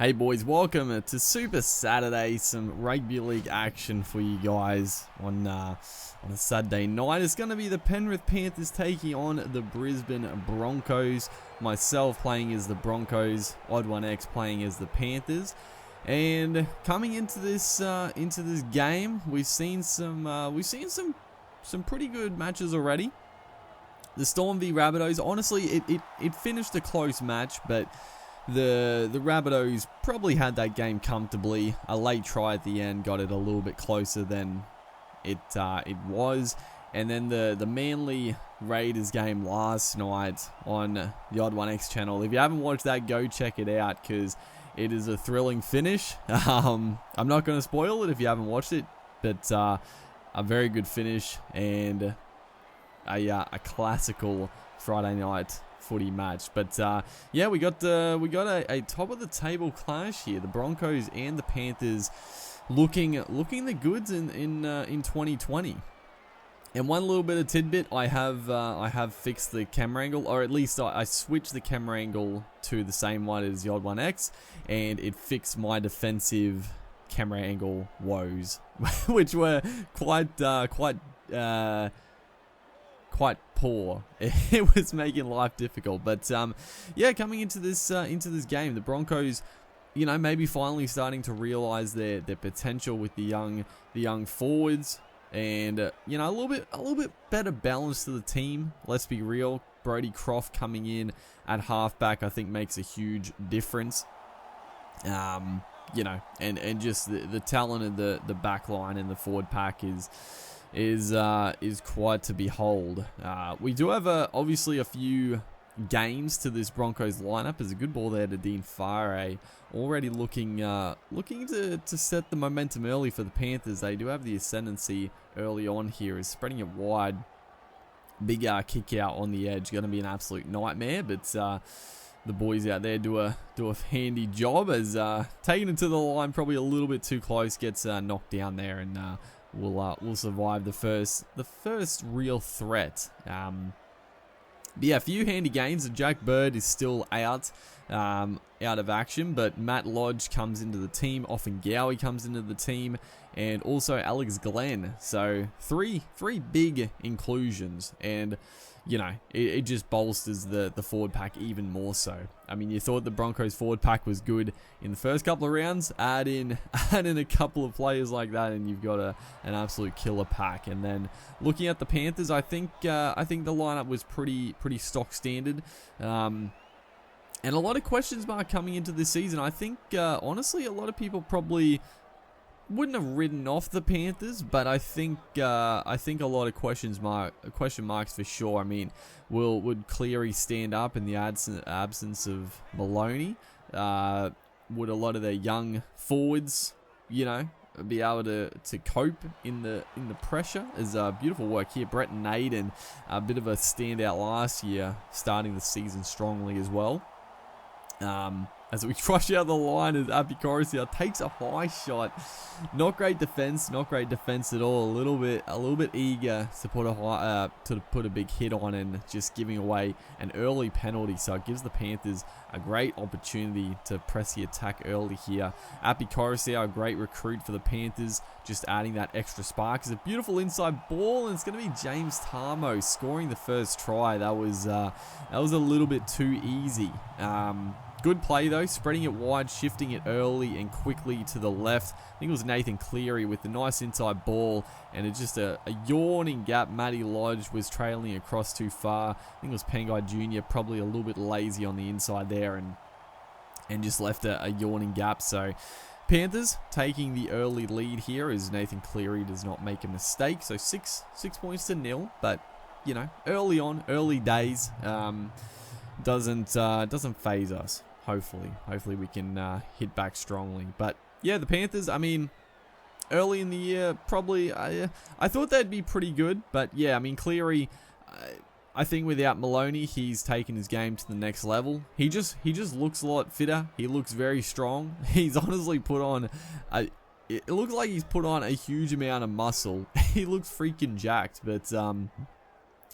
Hey boys, welcome to Super Saturday. Some rugby league action for you guys on a Saturday night. It's going to be the Penrith Panthers taking on the Brisbane Broncos. Myself playing as the Broncos, ODD1X playing as the Panthers. And coming into this game, we've seen some pretty good matches already. The Storm v Rabbitohs, honestly, it finished a close match, but the Rabbitohs probably had that game comfortably. A late try at the end got it a little bit closer than it was. And then the Manly Raiders game last night on the ODD1X channel. If you haven't watched that, go check it out because it is a thrilling finish. I'm not going to spoil it if you haven't watched it, but a very good finish and a classical Friday night footy match. But yeah, we got a top of the table clash here. The Broncos and the Panthers looking the goods in 2020. And one little bit of tidbit, I have fixed the camera angle, or at least I switched the camera angle to the same one as the ODD1X, and it fixed my defensive camera angle woes, which were quite poor. It was making life difficult. But yeah, coming into this game, the Broncos, you know, maybe finally starting to realize their potential with the young forwards, and you know, a little bit better balance to the team. Let's be real. Brodie Croft coming in at halfback, I think, makes a huge difference. You know, and just the talent of the back line and the forward pack is quite to behold. We do have obviously a few gains to this Broncos lineup. There's a good ball there to Dean Fare, already looking to set the momentum early for the Panthers. They do have the ascendancy early on here, is spreading it wide. Big kick out on the edge, going to be an absolute nightmare, but the boys out there do a handy job as taking it to the line, probably a little bit too close, gets knocked down there, and we'll survive the first real threat. But yeah, a few handy gains. Jack Bird is still out of action, but Matt Lodge comes into the team. Often Gowie comes into the team, and also Alex Glenn. So three big inclusions, and you know, it just bolsters the forward pack even more so. I mean, you thought the Broncos forward pack was good in the first couple of rounds. Add in a couple of players like that, and you've got an absolute killer pack. And then looking at the Panthers, I think the lineup was pretty stock standard. And a lot of questions mark coming into this season. I think honestly, a lot of people probably wouldn't have written off the Panthers, but I think a lot of question marks for sure. I mean, would Cleary stand up in the absence of Maloney? Would a lot of their young forwards, you know, be able to cope in the pressure? There's beautiful work here. Brett Naden, a bit of a standout last year, starting the season strongly as well. As we crush out the line as Apikoris takes a high shot. Not great defense at all. A little bit eager to put a big hit on, and just giving away an early penalty. So it gives the Panthers a great opportunity to press the attack early here. Apikoris, a great recruit for the Panthers, just adding that extra spark. It's a beautiful inside ball, and it's going to be James Tarmo scoring the first try. That was a little bit too easy. Good play though, spreading it wide, shifting it early and quickly to the left. I think it was Nathan Cleary with the nice inside ball, and it's just a yawning gap. Matty Lodge was trailing across too far. I think it was Pangai Jr. probably a little bit lazy on the inside there, and just left a yawning gap. So Panthers taking the early lead here as Nathan Cleary does not make a mistake. So 6 points to 0, but you know, early days, doesn't phase us. Hopefully we can hit back strongly. But yeah, the Panthers, I mean, early in the year, probably I thought they'd be pretty good. But yeah, I mean, Cleary, I think without Maloney, he's taken his game to the next level. He just looks a lot fitter. He looks very strong. He's honestly put on it looks like he's put on a huge amount of muscle. He looks freaking jacked. But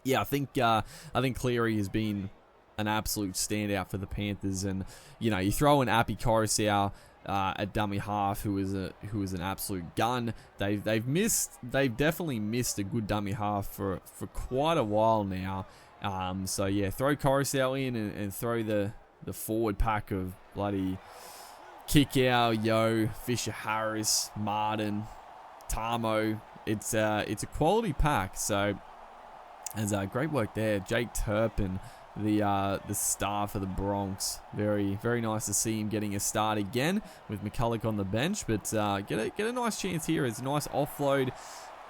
yeah, I think Cleary has been an absolute standout for the Panthers. And you know, you throw in Appy Coruscant at dummy half, who is an absolute gun. They've definitely missed a good dummy half for quite a while now. So yeah, throw Coruscant in and throw the forward pack of bloody Kickow, Yo, Fisher Harris, Martin, Tamo. It's a quality pack. So there's great work there. Jake Turpin, the star for the Bronx. Very, very nice to see him getting a start again with McCulloch on the bench. But get a nice chance here. It's a nice offload.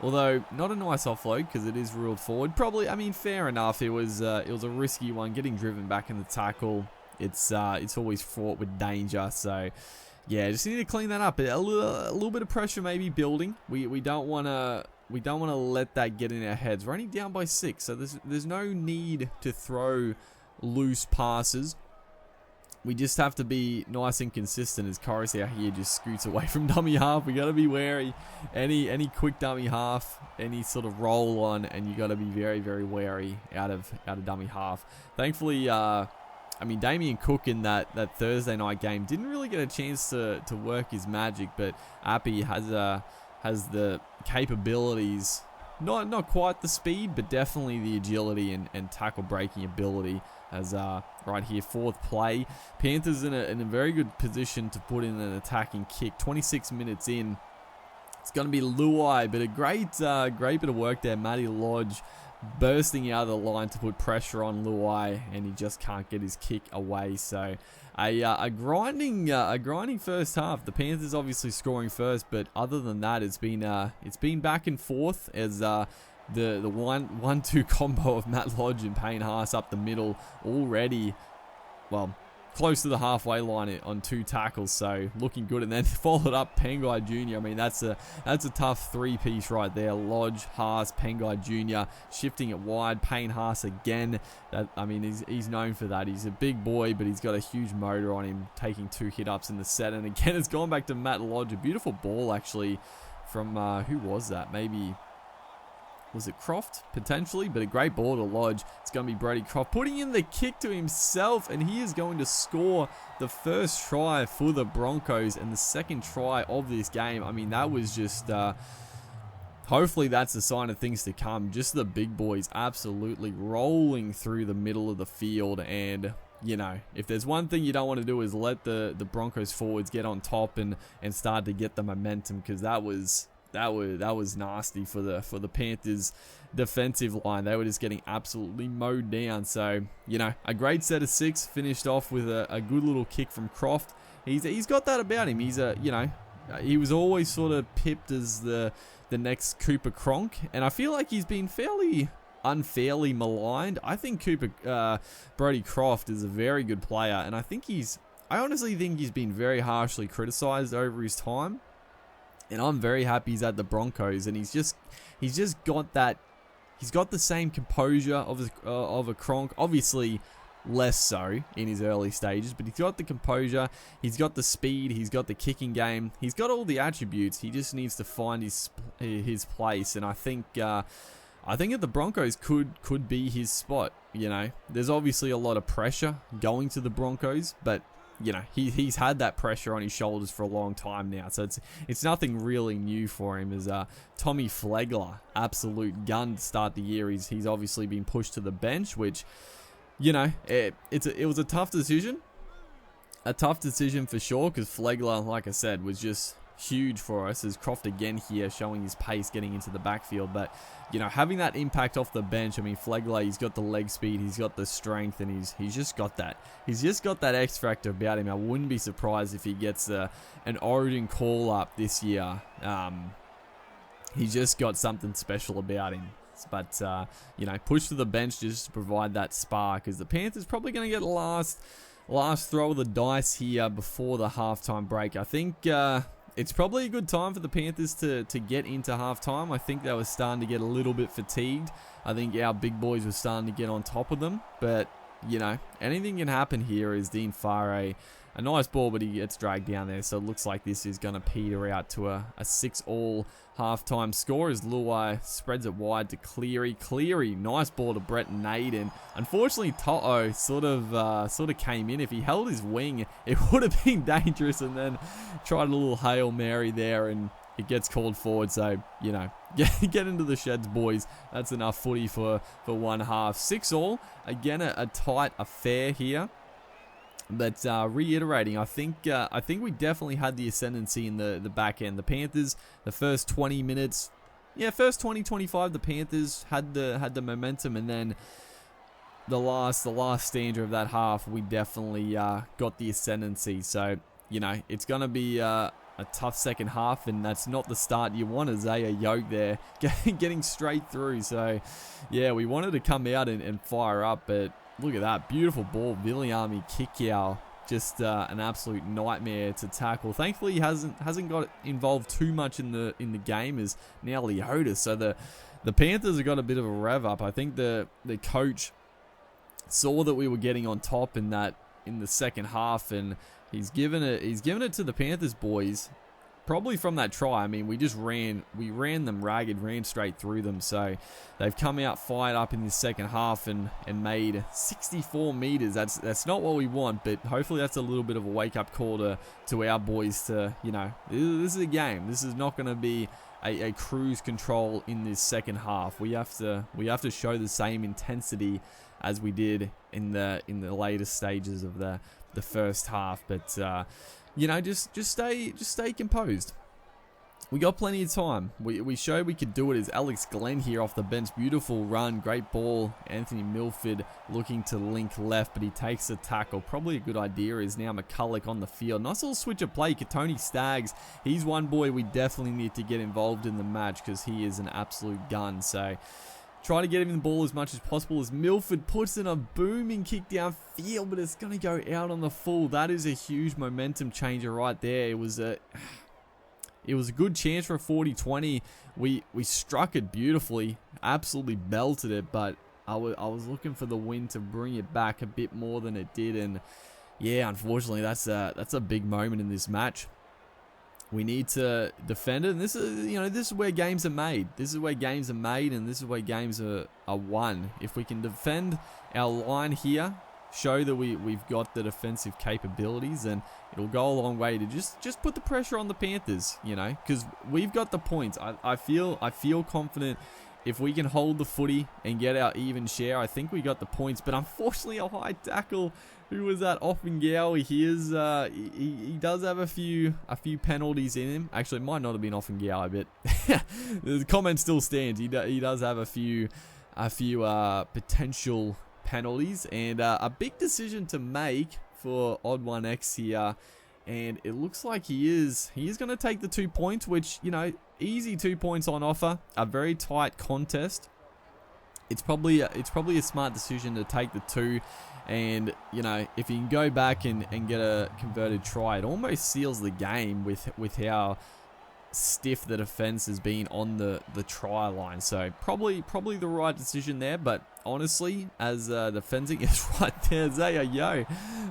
Although not a nice offload because it is ruled forward. Probably, I mean, fair enough. It was a risky one, getting driven back in the tackle. It's always fraught with danger. So yeah, just need to clean that up. A little bit of pressure maybe building. We don't want to let that get in our heads. We're only down by 6, so there's no need to throw loose passes. We just have to be nice and consistent as Coruscant here just scoots away from dummy half. We got to be wary. Any quick dummy half, any sort of roll on, and you got to be very, very wary out of dummy half. Thankfully, I mean, Damien Cook in that Thursday night game didn't really get a chance to work his magic, but Appy has the capabilities, not quite the speed, but definitely the agility and tackle breaking ability. As right here, 4th play, Panthers in a very good position to put in an attacking kick. 26 minutes in, it's going to be Luai, but a great bit of work there. Matty Lodge bursting out of the line to put pressure on Luai, and he just can't get his kick away. So a grinding first half. The Panthers obviously scoring first, but other than that, it's been back and forth as the 1-2 combo of Matt Lodge and Payne Haas up the middle already, well, close to the halfway line on 2 tackles, so looking good. And then followed up Pengai Jr. I mean, that's a tough 3-piece right there. Lodge, Haas, Pengai Jr. shifting it wide. Payne Haas again. I mean, he's known for that. He's a big boy, but he's got a huge motor on him, taking 2 hit-ups in the set. And again, it's gone back to Matt Lodge. A beautiful ball, actually, from, who was that? Maybe... was it Croft? Potentially, but a great ball to Lodge. It's going to be Brody Croft putting in the kick to himself, and he is going to score the first try for the Broncos and the second try of this game. I mean, that was just... hopefully that's a sign of things to come. Just the big boys absolutely rolling through the middle of the field, and... you know, if there's one thing you don't want to do is let the Broncos forwards get on top and start to get the momentum, because that was nasty for the Panthers defensive line. They were just getting absolutely mowed down. So, you know, a great set of 6 finished off with a good little kick from Croft. He's got that about him. He's he was always sort of pipped as the next Cooper Cronk, and I feel like he's been fairly unfairly maligned. I think Brody Croft is a very good player, and I honestly think he's been very harshly criticized over his time. And I'm very happy he's at the Broncos, and he's just got that. He's got the same composure of a Cronk. Obviously, less so in his early stages, but he's got the composure. He's got the speed. He's got the kicking game. He's got all the attributes. He just needs to find his place. And I think that the Broncos could be his spot. You know, there's obviously a lot of pressure going to the Broncos, but you know, he's had that pressure on his shoulders for a long time now, so it's nothing really new for him. As Tommy Flegler, absolute gun to start the year. He's obviously been pushed to the bench, which, you know, it was a tough decision for sure, because Flegler, like I said, was just huge for us. As Croft again here showing his pace getting into the backfield, but you know, having that impact off the bench. I mean, Flegler, he's got the leg speed, he's got the strength, and he's just got that X factor about him. I wouldn't be surprised if he gets an Origin call up this year. He's just got something special about him. But you know, push to the bench just to provide that spark, because the Panthers probably going to get last throw of the dice here before the halftime break. I think it's probably a good time for the Panthers to get into halftime. I think they were starting to get a little bit fatigued. I think our big boys were starting to get on top of them. But you know, anything can happen here as Dean Fare, a nice ball, but he gets dragged down there. So it looks like this is going to peter out to a 6-all halftime score as Luai spreads it wide to Cleary. Cleary, nice ball to Brett Naden. Unfortunately, Toto sort of came in. If he held his wing, it would have been dangerous, and then tried a little Hail Mary there, and it gets called forward. So, you know, get into the sheds, boys. That's enough footy for one half. 6-all. Again, a tight affair here. But reiterating, I think we definitely had the ascendancy in the back end. The Panthers, the first 20 minutes, first 20-25, the Panthers had the momentum, and then the last stanza of that half, we definitely got the ascendancy. So, you know, it's gonna be a tough second half, and that's not the start you want. Isaiah Yoke there getting straight through. So, yeah, we wanted to come out and fire up, but look at that beautiful ball, Viliami Kikau, just an absolute nightmare to tackle. Thankfully, he hasn't got involved too much in the game as now Leota. So the Panthers have got a bit of a rev up. I think the coach saw that we were getting on top in the second half, and he's given it to the Panthers boys. Probably from that try. I mean, we ran them ragged, ran straight through them. So they've come out fired up in the second half and made 64 meters. That's not what we want, but hopefully that's a little bit of a wake-up call to our boys to, you know, this is a game. This is not going to be a cruise control in this second half. We have to show the same intensity as we did in the later stages of the first half. But you know, just stay composed. We got plenty of time. We showed we could do it as Alex Glenn here off the bench. Beautiful run, great ball. Anthony Milford looking to link left, but he takes the tackle. Probably a good idea is now McCulloch on the field. Nice little switch of play. Katoni Staggs, he's one boy we definitely need to get involved in the match because he is an absolute gun. So try to get him the ball as much as possible as Milford puts in a booming kick downfield, but it's going to go out on the full. That is a huge momentum changer right there. It was a good chance for a 40-20. We struck it beautifully, absolutely belted it, but I was looking for the wind to bring it back a bit more than it did, and yeah, unfortunately, that's a big moment in this match. We need to defend it, and this is where games are made. This is where games are made, and this is where games are won. If we can defend our line here, show that we've got the defensive capabilities, and it'll go a long way to just put the pressure on the Panthers, you know, because we've got the points. I feel confident if we can hold the footy and get our even share. I think we got the points, but unfortunately a high tackle. Who was that? Offengawi. He does have a few penalties in him. Actually, it might not have been Offengawi, but the comment still stands. He does have a few potential penalties, and a big decision to make for ODD1X here. And it looks like he is going to take the 2 points, which, you know, easy 2 points on offer. A very tight contest. It's probably a smart decision to take the 2. And, you know, if you can go back and get a converted try, it almost seals the game with how stiff the defense has been on the try line. So probably the right decision there. But honestly, as the fencing is right there, Zaya,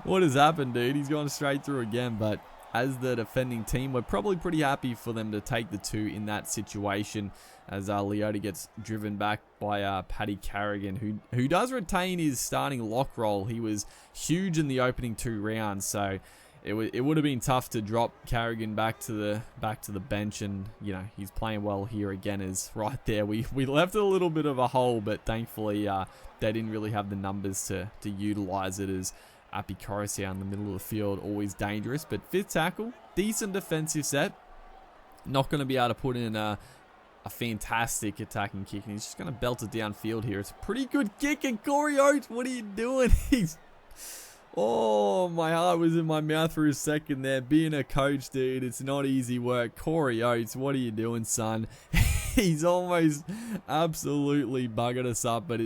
what has happened, dude? He's gone straight through again. But as the defending team, we're probably pretty happy for them to take the 2 in that situation, as Leota gets driven back by Paddy Carrigan, who does retain his starting lock role. He was huge in the opening 2 rounds, so it would have been tough to drop Carrigan back to the bench, and you know, he's playing well here again. Is right there. We left a little bit of a hole, but thankfully they didn't really have the numbers to utilize it, as Api Coruscant in the middle of the field, always dangerous. But 5th tackle, decent defensive set. Not going to be able to put in a fantastic attacking kick, and he's just going to belt it downfield here. It's a pretty good kick, and Corey Oates, what are you doing? Oh, my heart was in my mouth for a second there. Being a coach, dude, it's not easy work. Corey Oates, what are you doing, son? He's almost absolutely buggered us up, but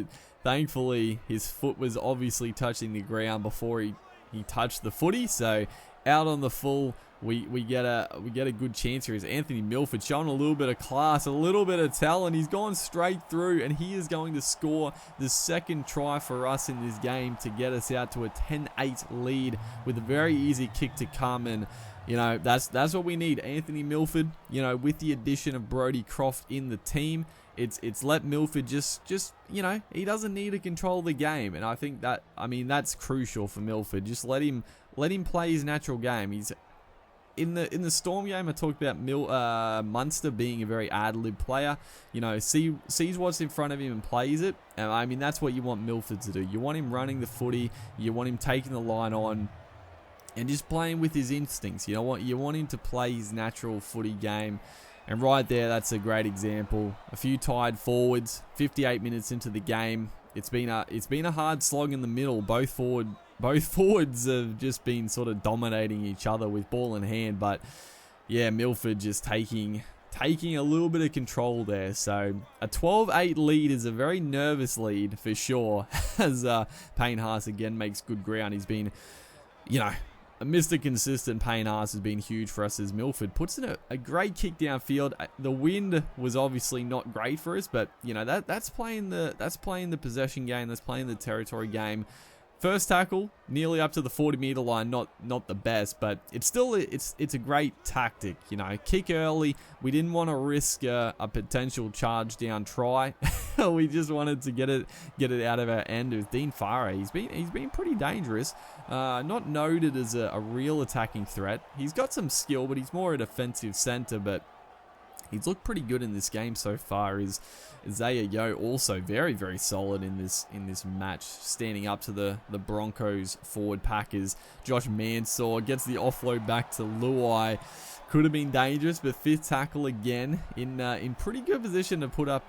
thankfully his foot was obviously touching the ground before he touched the footy, so out on the full. We get a good chance here. Is Anthony Milford showing a little bit of class, a little bit of talent. He's gone straight through, and he is going to score the second try for us in this game to get us out to a 10-8 lead with a very easy kick to come. And you know, that's what we need. Anthony Milford, you know, with the addition of Brodie Croft in the team, it's let Milford just you know, he doesn't need to control the game, and I think that, I mean, that's crucial for Milford. Just let him play his natural game. He's in the Storm game. I talked about Munster being a very ad-lib player. You know, sees what's in front of him and plays it. And I mean, that's what you want Milford to do. You want him running the footy. You want him taking the line on and just playing with his instincts. You know what? You want him to play his natural footy game. And right there, that's a great example. A few tied forwards, 58 minutes into the game. It's been a hard slog in the middle. Both forwards have just been sort of dominating each other with ball in hand. But yeah, Milford just taking a little bit of control there. So a 12-8 lead is a very nervous lead for sure. As Payne Haas again makes good ground. He's been, you know, Mr. Consistent. Payne Haas has been huge for us as Milford puts in a great kick downfield. The wind was obviously not great for us, but you know, that's playing the possession game. That's playing the territory game. First tackle, nearly up to the 40-meter line, not the best, but it's still it's a great tactic. You know, kick early. We didn't want to risk a potential charge down try. We just wanted to get it out of our end. With Dean Farah, he's been pretty dangerous. Not noted as a real attacking threat. He's got some skill, but he's more a defensive center. But he's looked pretty good in this game so far. Is Isaiah Yeo also very, very solid in this match, standing up to the Broncos forward packers. Josh Mansour gets the offload back to Luai. Could have been dangerous, but fifth tackle again in pretty good position to put up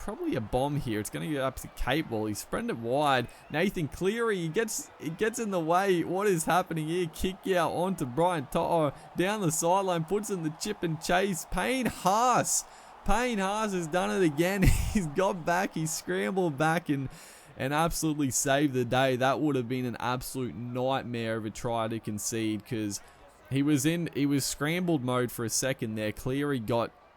probably a bomb here. It's going to go up to Capewell. He's spread it wide. Nathan Cleary, he gets in the way. What is happening here? Kick out onto Brian To'o down the sideline, puts in the chip and chase. Payne Haas has done it again. He's got back. He's scrambled back and absolutely saved the day. That would have been an absolute nightmare of a try to concede, because he was scrambled mode for a second there. Cleary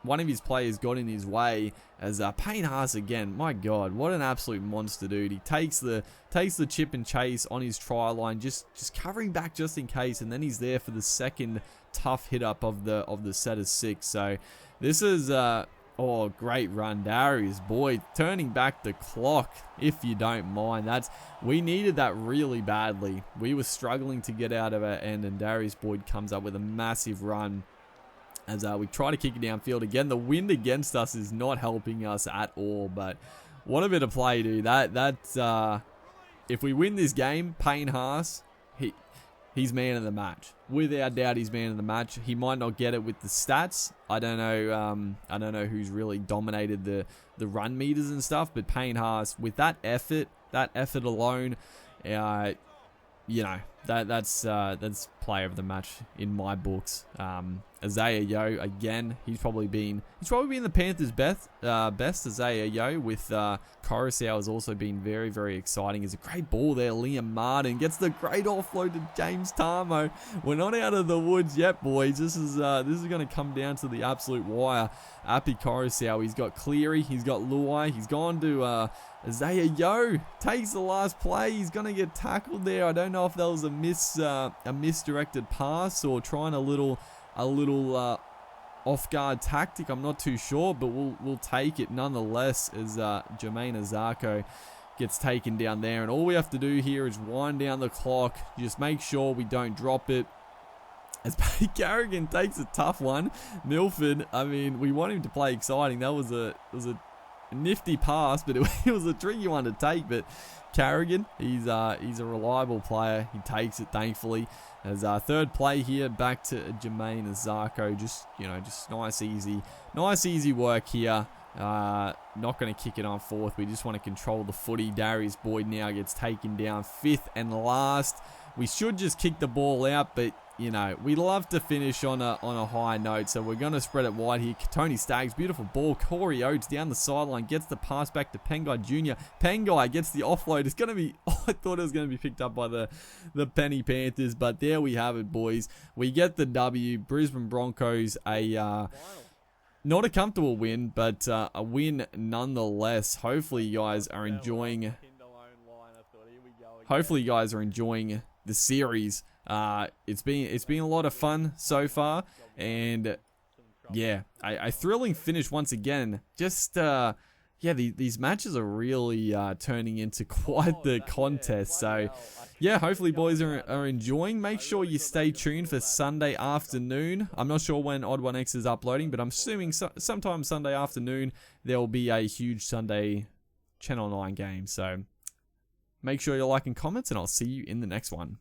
one of his players got in his way as Payne Haas again. My God, what an absolute monster, dude. He takes the chip and chase on his try line, just covering back just in case, and then he's there for the second tough hit up of the set of six. So this is great run, Darius Boyd turning back the clock, if you don't mind. We needed that really badly. We were struggling to get out of our end, and Darius Boyd comes up with a massive run as we try to kick it downfield. Again, the wind against us is not helping us at all, but what a bit of play, dude. If we win this game, Payne Haas, he's man of the match. Without doubt, he's man of the match. He might not get it with the stats. I don't know who's really dominated the run meters and stuff, but Payne Haas, with that effort alone, you know, that's player of the match in my books. Isaiah Yeo, again, he's probably been the Panthers' best. Isaiah Yeo with Coruscant has also been very, very exciting. It's a great ball there. Liam Martin gets the great offload to James Tarmo. We're not out of the woods yet, boys. This is going to come down to the absolute wire. Api Coruscant, he's got Cleary, he's got Luai, he's gone to Isaiah Yeo takes the last play. He's going to get tackled there. I don't know if that was a misdirected pass or trying a little off-guard tactic. I'm not too sure, but we'll take it nonetheless as Jermaine Azarko gets taken down there. And all we have to do here is wind down the clock. Just make sure we don't drop it. As Paddy Carrigan takes a tough one. Milford, I mean, we want him to play exciting. That was a nifty pass, but it was a tricky one to take. But Carrigan, he's a reliable player. He takes it, thankfully. As our third play here, back to Jermaine Azarko. Just nice easy work here. Not going to kick it on fourth. We just want to control the footy. Darius Boyd now gets taken down fifth and last. We should just kick the ball out, but you know, we love to finish on a high note, so we're going to spread it wide here. Tony Staggs, beautiful ball. Corey Oates down the sideline, gets the pass back to Penguy Jr. Penguy gets the offload. It's going to be, oh, I thought it was going to be picked up by the Penny Panthers, but there we have it, boys. We get the W. Brisbane Broncos, not a comfortable win, but a win nonetheless. Hopefully you guys are enjoying the series. It's been a lot of fun so far, and yeah, a thrilling finish once again. Just yeah, these matches are really turning into quite the contest. So yeah, hopefully boys are enjoying. Make sure you stay tuned for Sunday afternoon. I'm not sure when ODD1X is uploading, but I'm assuming sometime Sunday afternoon there will be a huge Sunday Channel 9 game. So make sure you like and comments, and I'll see you in the next one.